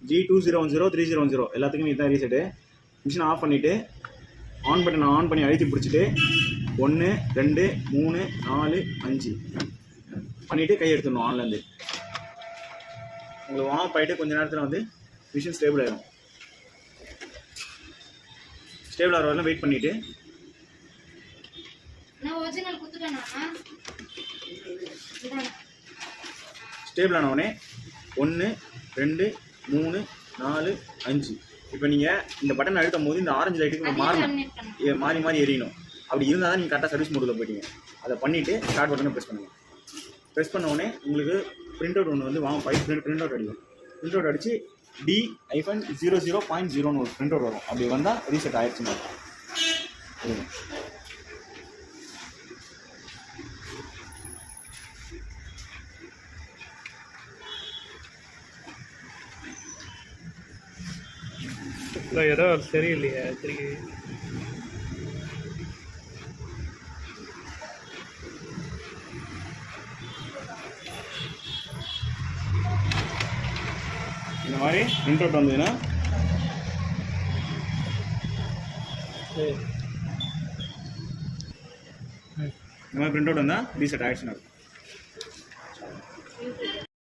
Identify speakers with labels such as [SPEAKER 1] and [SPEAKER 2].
[SPEAKER 1] G2010 எல்லாத்துக்குமே இதுதான் reset. Machine of பண்ணிவிட்டு ஆன் பட்டன் ஆன் பண்ணி அழுத்தி பிடிச்சிட்டு 1 2 3 4 5 பண்ணிவிட்டு கை எடுத்துடணும். ஆன்லேருந்து உங்களுக்கு ஆஃப் ஆகிட்டு கொஞ்சம் நேரத்தில் வந்து மிஷின் ஸ்டேபிள் ஆகிடும். ஸ்டேபிள் ஆகிற வரலாம் வெயிட் பண்ணிவிட்டு ஸ்டேபிள் ஆனவுடனே 1 2 3 4 5 இப்போ நீங்கள் இந்த பட்டன் அழுத்தும் போது இந்த ஆரஞ்சு லைட்டுக்கு மாறி மாறி எரியணும். அப்படி இருந்தால் தான் நீங்கள் கரெக்டாக சர்வீஸ் மோடில் போயிட்டீங்க. அதை பண்ணிவிட்டு ஸ்டார்ட் பட்டனை ப்ரெஸ் பண்ணுங்கள். ப்ரெஸ் பண்ண உடனே உங்களுக்கு பிரிண்ட் அவுட் ஒன்று வந்து பிரிண்ட் அவுட் அடிக்கும். பிரிண்ட் அவுட் அடித்து D-00.0 ஒரு பிரிண்ட் அவுட் வரும். அப்படி வந்தால் ரீசெட் ஆகிடுச்சுங்க.
[SPEAKER 2] ஏதோ சரியில்லையா திரும்பி
[SPEAKER 1] இந்த மாதிரி பிரிண்ட் அவுட் வந்ததுன்னா இந்த மாதிரி பிரிண்ட் அவுட் வந்தால் ரீசெட் ஆகிடுச்சுன்னா